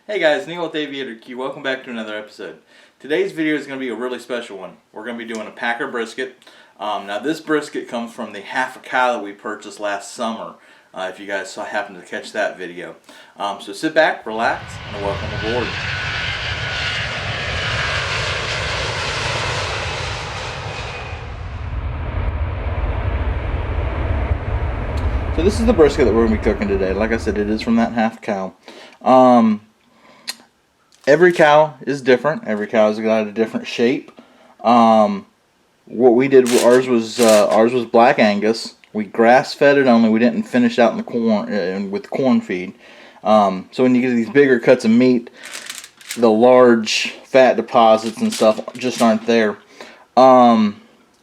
Hey guys, Neil with Aviator Q. Welcome back to another episode. Today's video is going to be a really special one. We're going to be doing a Packer Brisket. Now this brisket comes from the half a cow that we purchased last summer. If you guys happened to catch that video. So sit back, relax, and welcome aboard. So this is the brisket that we're going to be cooking today. Like I said, it is from that half cow. Every cow is different. Every cow has got a different shape. What we did, ours was Black Angus. We grass fed it only. We didn't finish out in the corn with corn feed. So when you get these bigger cuts of meat, the large fat deposits and stuff just aren't there.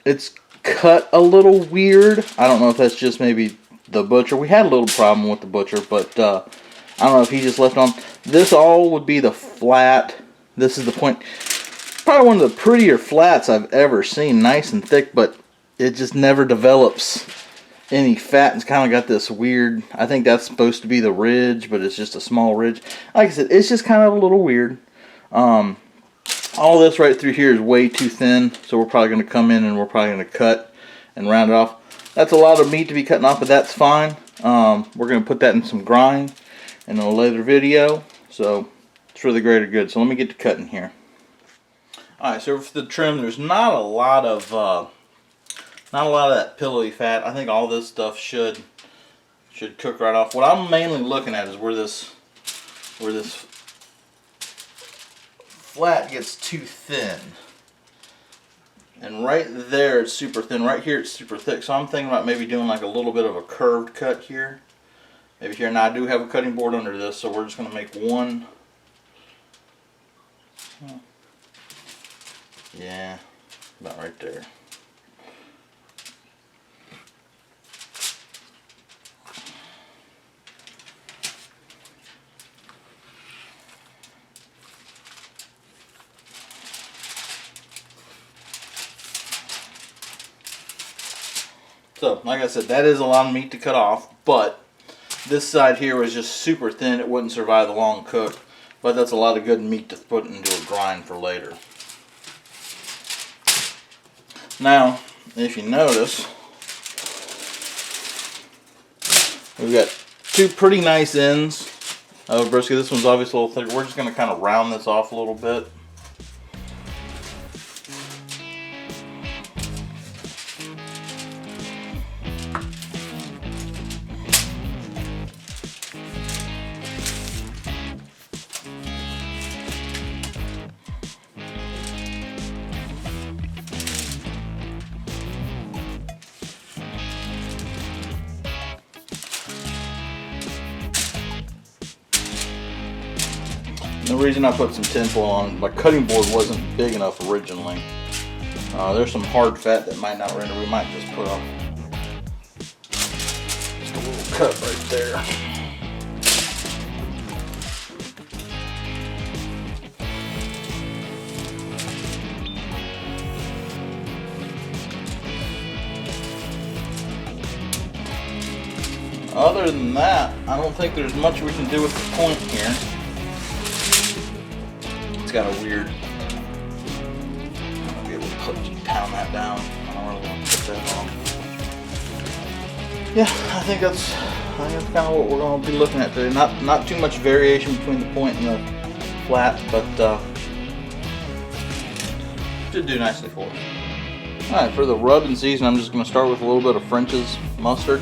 It's cut a little weird. I don't know if that's just maybe the butcher. We had a little problem with the butcher, but I don't know if he just left on. This all would be the flat. This is the point. Probably one of the prettier flats I've ever seen. Nice and thick, but it just never develops any fat. It's kind of got this weird, I think that's supposed to be the ridge, but it's just a small ridge. Like I said, it's just kind of a little weird. All this right through here is way too thin, so we're probably going to come in and we're probably going to cut and round it off. That's a lot of meat to be cutting off, but that's fine. We're going to put that in some grind in a later video, so it's for the greater good. So let me get to cutting here. Alright, so for the trim, there's not a lot of that pillowy fat. I think all this stuff should cook right off. What I'm mainly looking at is where this flat gets too thin. And right there it's super thin. Right here it's super thick. So I'm thinking about maybe doing like a little bit of a curved cut here. Maybe here. Now I do have a cutting board under this, so we're just going to make one. Yeah, about right there. So, like I said, that is a lot of meat to cut off, but this side here was just super thin. It wouldn't survive the long cook, but that's a lot of good meat to put into a grind for later. Now, if you notice, we've got two pretty nice ends of brisket. This one's obviously a little thicker. We're just going to kind of round this off a little bit. The reason I put some tinfoil on, my cutting board wasn't big enough originally. There's some hard fat that might not render. We might just put on just a little cut right there. Other than that, I don't think there's much we can do with the point here. It's got a weird, I'll be able to pound that down. I don't really want to put that on. Yeah, I think that's kind of what we're going to be looking at today. Not too much variation between the point and the flat, but should do nicely for us. Alright, for the rub and season, I'm just going to start with a little bit of French's mustard.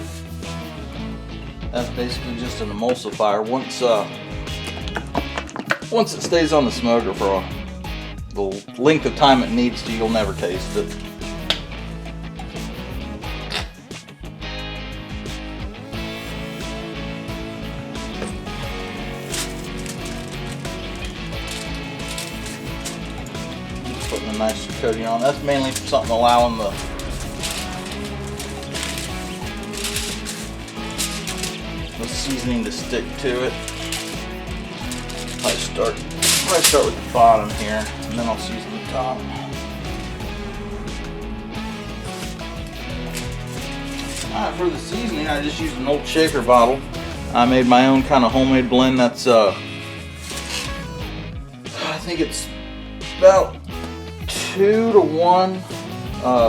That's basically just an emulsifier. Once it stays on the smoker for the length of time it needs to, you'll never taste it. Just putting a nice coating on. That's mainly something allowing the seasoning to stick to it. I start with the bottom here, and then I'll season the top. Alright, for the seasoning, I just used an old shaker bottle. I made my own kind of homemade blend that's think it's about 2 to 1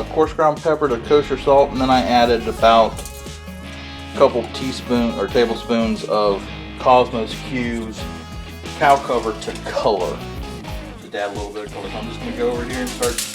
coarse ground pepper to kosher salt, and then I added about a couple teaspoons or tablespoons of Kosmo's Q's cow cover to color. Just add a little bit of color. So I'm just going to go over here and start.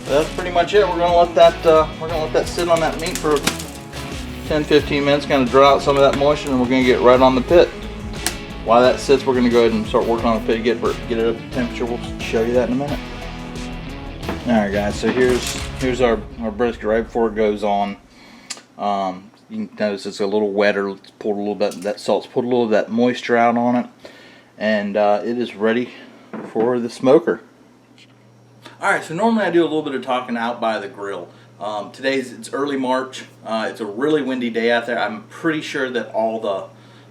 That's pretty much it. We're gonna let that sit on that meat for 10-15 minutes, kind of draw out some of that moisture, and we're gonna get right on the pit. While that sits, we're gonna go ahead and start working on the pit, get it up to temperature. We'll show you that in a minute. All right, guys. So here's our brisket right before it goes on. You can notice it's a little wetter. Let's pull a little bit. That salt's put a little of that moisture out on it, and it is ready for the smoker. Alright, so normally I do a little bit of talking out by the grill. It's early March. It's a really windy day out there. I'm pretty sure that all the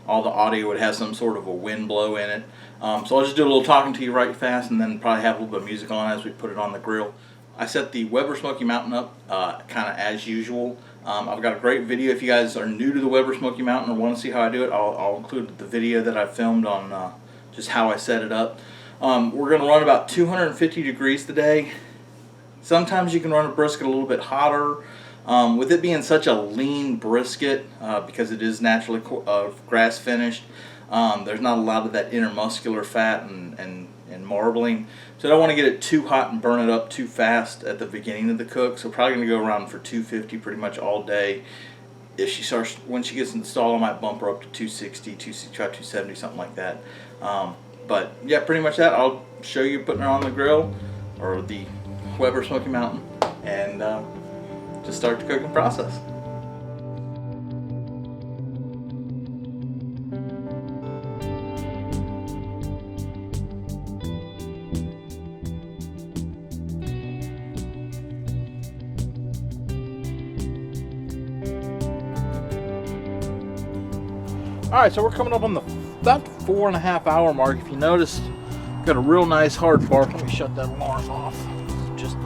audio would have some sort of a wind blow in it. So I'll just do a little talking to you right fast, and then probably have a little bit of music on as we put it on the grill. I set the Weber Smokey Mountain up kind of as usual. I've got a great video. If you guys are new to the Weber Smokey Mountain or want to see how I do it, I'll include the video that I filmed on just how I set it up. We're going to run about 250 degrees today. Sometimes you can run a brisket a little bit hotter. With it being such a lean brisket, because it is naturally grass finished, there's not a lot of that intermuscular fat and marbling. So I don't want to get it too hot and burn it up too fast at the beginning of the cook. So probably going to go around for 250 pretty much all day. When she gets installed, I might bump her up to 260, 270, something like that. But yeah, pretty much that. I'll show you putting her on the grill, or the Weber Smokey Mountain, and just start the cooking process. Alright, so we're coming up on the about 4.5 hour mark. If you notice, got a real nice hard bark. Let me shut that alarm off. Just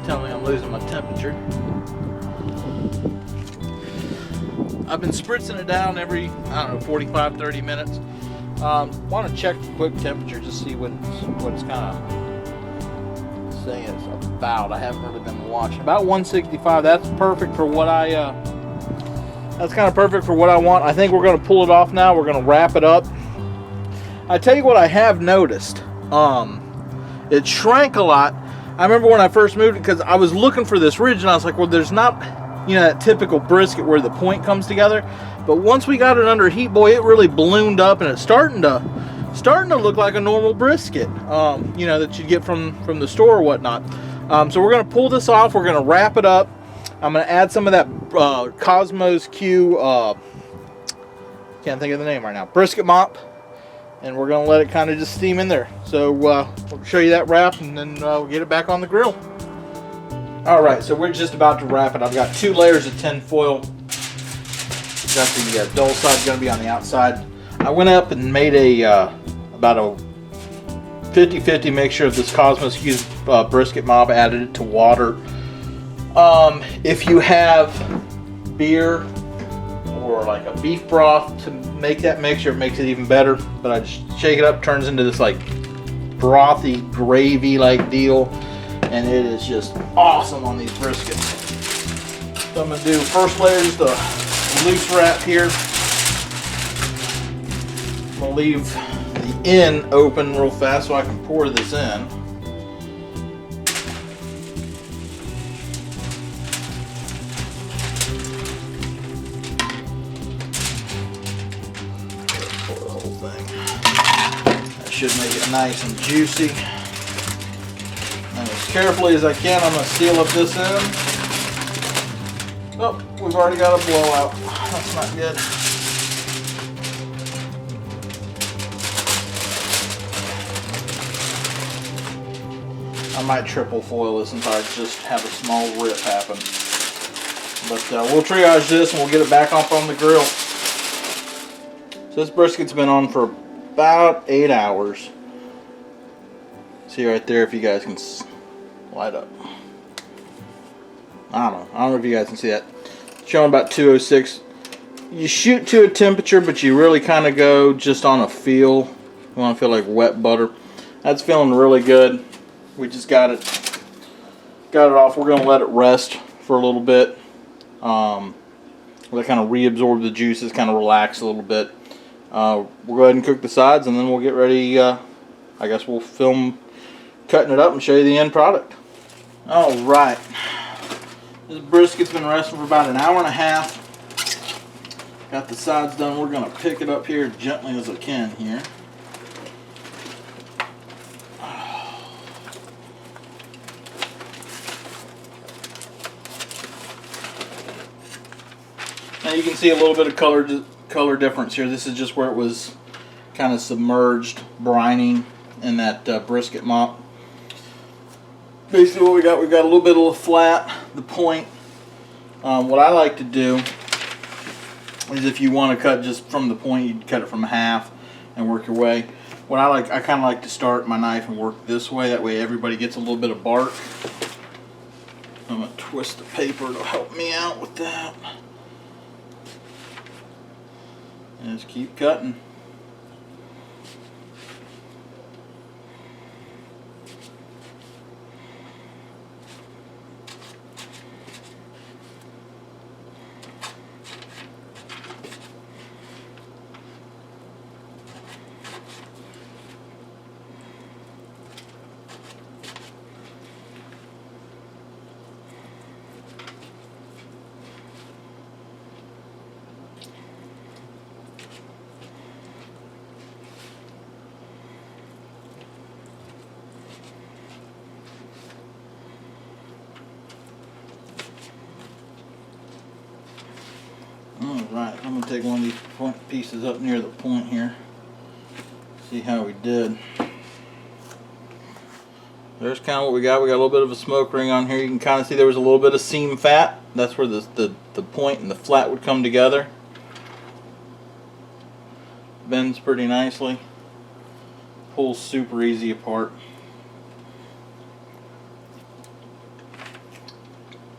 tell me I'm losing my temperature. I've been spritzing it down every, 45-30 minutes. Want to check the quick temperature, just see what it's kind of saying it's about. I haven't really been watching. About 165. That's perfect for what that's kind of perfect for what I want. I think we're going to pull it off now. We're going to wrap it up. I tell you what I have noticed. It shrank a lot. I remember when I first moved it, because I was looking for this ridge, and I was like, well, there's not, that typical brisket where the point comes together. But once we got it under heat, boy, it really ballooned up, and it's starting to look like a normal brisket, that you get from the store or whatnot. So we're going to pull this off. We're going to wrap it up. I'm going to add some of that Kosmo's Q, can't think of the name right now, brisket mop, and we're going to let it kind of just steam in there. So we'll show you that wrap, and then we'll get it back on the grill. Alright, so we're just about to wrap it. I've got 2 layers of tin foil. Got the dull side going to be on the outside. I went up and made about a 50-50 mixture of this Kosmo's Q brisket mop, added it to water. If you have beer or like a beef broth to make that mixture, it makes it even better. But I just shake it up, turns into this like brothy, gravy-like deal, and it is just awesome on these briskets. So I'm going to do first layer, just a loose wrap here. I'm going to leave the end open real fast so I can pour this in. Should make it nice and juicy. And as carefully as I can, I'm going to seal up this end. Oh, we've already got a blowout. That's not good. I might triple foil this since I just have a small rip happen. But we'll triage this and we'll get it back up on the grill. So this brisket's been on for about 8 hours. See right there if you guys can light up. I don't know if you guys can see that. It's showing about 206. You shoot to a temperature, but you really kind of go just on a feel. You want to feel like wet butter. That's feeling really good. We just got it off. We're going to let it rest for a little bit. Let it kind of reabsorb the juices, kind of relax a little bit. We'll go ahead and cook the sides, and then we'll get ready. I guess we'll film cutting it up and show you the end product. All right. This brisket's been resting for about an hour and a half. Got the sides done. We're going to pick it up here gently as I can here. Now you can see a little bit of color difference here. This is just where it was kind of submerged, brining in that brisket mop. Basically what we've got a little bit of the flat, the point. What I like to do is if you want to cut just from the point, you cut it from half and work your way. I kind of like to start my knife and work this way. That way everybody gets a little bit of bark. I'm going to twist the paper to help me out with that. And just keep cutting. Alright, I'm going to take one of these point pieces up near the point here. See how we did. There's kind of what we got. We got a little bit of a smoke ring on here. You can kind of see there was a little bit of seam fat. That's where the point and the flat would come together. Bends pretty nicely. Pulls super easy apart.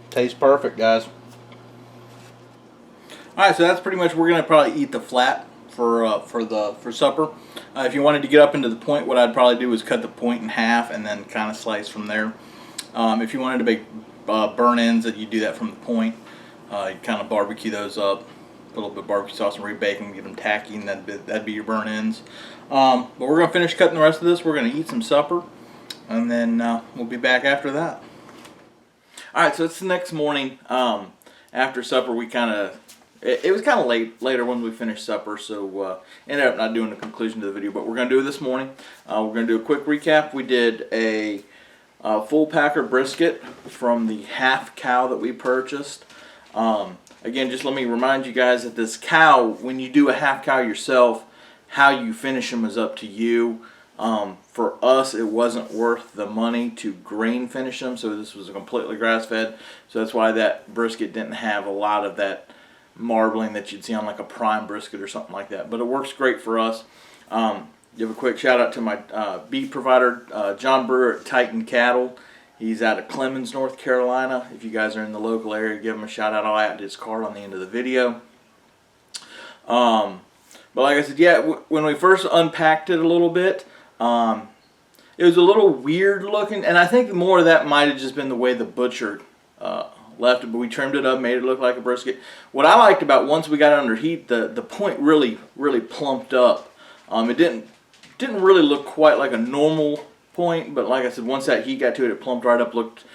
Tastes perfect, guys. Alright, so that's pretty much, we're going to probably eat the flat for supper. If you wanted to get up into the point, what I'd probably do is cut the point in half and then kind of slice from there. If you wanted to make burn ends, that you do that from the point. You kind of barbecue those up, put a little bit of barbecue sauce and rebake them, get them tacky, and that'd be your burn ends. But we're going to finish cutting the rest of this. We're going to eat some supper, and then we'll be back after that. Alright, so it's the next morning. After supper, we kind of... It was kind of later when we finished supper, so ended up not doing the conclusion to the video. But we're going to do it this morning. We're going to do a quick recap. We did a full Packer brisket from the half cow that we purchased. Again, just let me remind you guys that this cow, when you do a half cow yourself, how you finish them is up to you. For us, it wasn't worth the money to grain finish them, so this was a completely grass-fed. So that's why that brisket didn't have a lot of that marbling that you'd see on like a prime brisket or something like that, but it works great for us. Give a quick shout out to my beef provider, John Brewer at TitanCattle. He's out of Clemens, North Carolina. If you guys are in the local area, give him a shout out. I'll add his card on the end of the video. But like I said, yeah, when we first unpacked it a little bit, it was a little weird looking, and I think more of that might have just been the way the butcher left it, but we trimmed it up, made it look like a brisket. What I liked about once we got it under heat, the point really plumped up. It didn't really look quite like a normal point, but like I said, once that heat got to it, it plumped right up, looked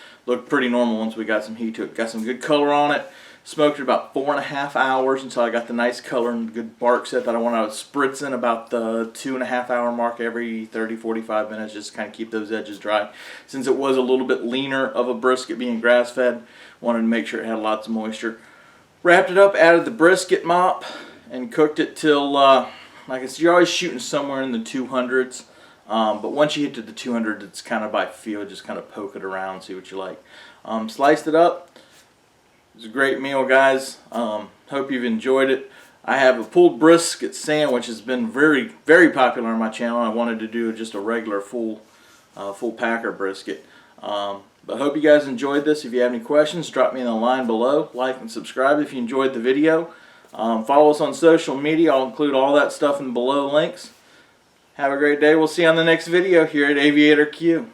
pretty normal once we got some heat to it. Got some good color on it. Smoked it about 4.5 hours until I got the nice color and good bark set that I wanted. I was spritzing about the 2.5 hour mark every 30-45 minutes, just to kind of keep those edges dry. Since it was a little bit leaner of a brisket being grass-fed, wanted to make sure it had lots of moisture. Wrapped it up, added the brisket mop, and cooked it till, like I said, you're always shooting somewhere in the 200s. But once you hit to the 200, it's kind of by feel. Just kind of poke it around, see what you like. Sliced it up. It was a great meal, guys. Hope you've enjoyed it. I have a pulled brisket sandwich. It's been very, very popular on my channel. I wanted to do just a regular full Packer brisket. But I hope you guys enjoyed this. If you have any questions, drop me in the line below. Like and subscribe if you enjoyed the video. Follow us on social media. I'll include all that stuff in the below links. Have a great day. We'll see you on the next video here at Aviator Q.